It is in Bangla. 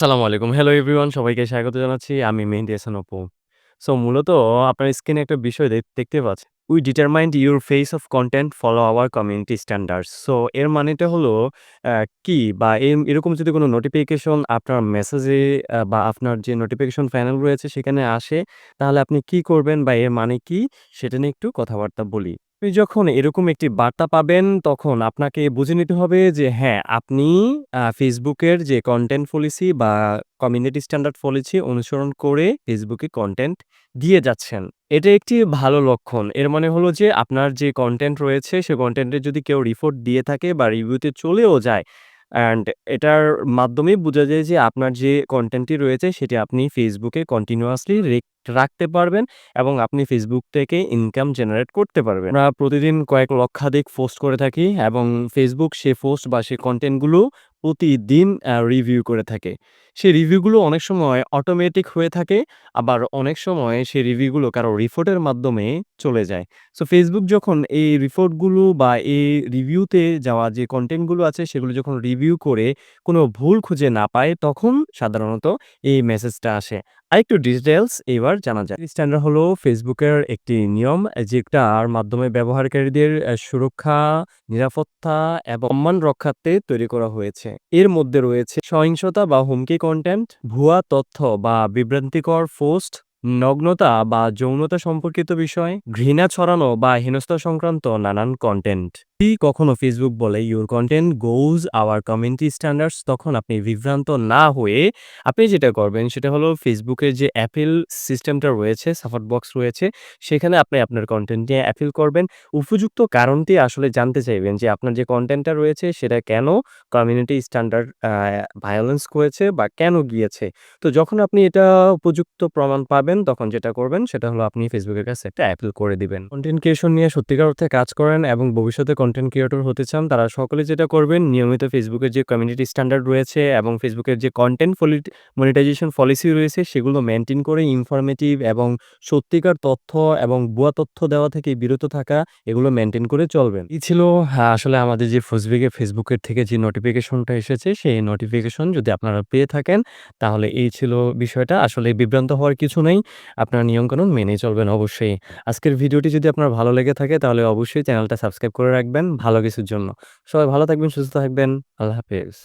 আসসালামু আলাইকুম। হ্যালো এভরিওয়ান সবাইকে স্বাগত জানাচ্ছি। আমি মেহেদী হাসান অপু। মূলত আপনার স্ক্রিনে একটা বিষয় দেখতে পাচ্ছেন। We determined your face of content follow our community standards. এর মানেটা হলো অ্যা কি বা এরকম যদি কোনো নোটিফিকেশন আপনার মেসেজে বা আপনার যে নোটিফিকেশন প্যানেল রয়েছে সেখানে আসে, তাহলে আপনি কি করবেন বা এর মানে কি? সেটা নিয়ে একটু কথাবার্তা বলি। আপনি যখন এরকম একটি বার্তা পাবেন, তখন আপনাকে বুঝে নিতে হবে যে হ্যাঁ, আপনি Facebook এর যে কনটেন্ট পলিসি বা কমিউনিটি স্ট্যান্ডার্ড পলিসি অনুসরণ করে Facebook এ কনটেন্ট দিয়ে যাচ্ছেন। এটা একটি ভালো লক্ষণ। এর মানে হলো যে আপনার যে কনটেন্ট রয়েছে, সে কনটেন্টে যদি কেউ রিপোর্ট দিয়ে থাকে বা রিভিউতে চলেও যায় অ্যান্ড এটার মাধ্যমেই বোঝা যায় যে আপনার যে কনটেন্টটি রয়েছে সেটি আপনি Facebook এ কন্টিনিউয়াসলি রাখতে পারবেন এবং আপনি Facebook থেকে ইনকাম জেনারেট করতে পারবেন। আমরা প্রতিদিন কয়েক লক্ষাধিক পোস্ট করে থাকি এবং Facebook সে পোস্ট বা সে কনটেন্টগুলো প্রতিদিন রিভিউ করে থাকে। সেই রিভিউগুলো অনেক সময় অটোমেটিক হয়ে থাকে, আবার অনেক সময় সেই রিভিউগুলো কারো রিপোর্টের মাধ্যমে চলে যায়। Facebook যখন এই রিপোর্টগুলো বা এই রিভিউতে যাওয়া যে কনটেন্টগুলো আছে সেগুলো যখন রিভিউ করে কোনো ভুল খুঁজে না পায়, তখন সাধারণত এই মেসেজটা আসে। আরেকটু ডিটেইলস এবার জানা যাক। স্ট্যান্ডার্ড হলো Facebook এর একটি নিয়ম যেটার মাধ্যমে ব্যবহারকারীদের সুরক্ষা, নিরাপত্তা এবং সম্মান রক্ষার্থে তৈরি করা হয়েছে। এর মধ্যে রয়েছে সহিংসতা বা হুমকি কনটেন্ট, ভুয়া তথ্য বা বিভ্রান্তিকর পোস্ট, নগ্নতা বা যৌনতা সম্পর্কিত বিষয়, ঘৃণা ছড়ানো বা হেনস্থা সংক্রান্ত নানান কনটেন্ট। যদি কখনো Facebook বলে your content goes our community standards, তখন আপনি বিভ্রান্ত না হয়ে আপনি যেটা করবেন সেটা হলো ফেসবুকের যে অ্যাপিল সিস্টেমটা রয়েছে, সাপোর্ট বক্স রয়েছে, সেখানে আপনি আপনার কনটেন্ট নিয়ে অ্যাপিল করবেন। উপযুক্ত কারণটি আসলে জানতে চাইবেন যে আপনার যে কনটেন্টটা রয়েছে সেটা কেন কমিউনিটি স্ট্যান্ডার্ড ভায়োলেন্স করেছে বা কেন গিয়েছে। তো যখন আপনি এটা উপযুক্ত প্রমাণ পাবেন, তখন যেটা করবেন সেটা হলো আপনি ফেসবুকের কাছে একটা অ্যাপিল করে দিবেন। কনটেন্ট ক্রিয়েশন নিয়ে সত্যিকার অর্থে কাজ করেন এবং ভবিষ্যতে কনটেন্ট ক্রিয়েটর হতে চান, তারা সকলে যেটা করবেন নিয়মিত ফেসবুকের যে কমিউনিটি স্ট্যান্ডার্ড রয়েছে এবং ফেসবুকের যে কনটেন্ট মনিটাইজেশন পলিসি রয়েছে সেগুলো মেইনটেইন করে ইনফরমেটিভ এবং সত্যিকার তথ্য এবং ভুয়া তথ্য দেওয়া থেকে বিরত থাকা, এগুলো মেইনটেইন করে চলবেন। এই ছিল আসলে আমাদের যে ফেসবুকের থেকে যে নোটিফিকেশনটা এসেছে, সেই নোটিফিকেশন যদি আপনারা পেয়ে থাকেন, তাহলে এই ছিল বিষয়টা। আসলে বিভ্রান্ত হওয়ার কিছু নেই। আপনারা নিয়মকানুন মেনে চলবেন অবশ্যই। আজকের ভিডিওটি যদি আপনার ভালো লেগে থাকে তাহলে অবশ্যই চ্যানেলটা সাবস্ক্রাইব করে রাখবেন ভালো কিছুর জন্য। সবাই ভালো থাকবেন, সুস্থ থাকবেন। আল্লাহ হাফেজ।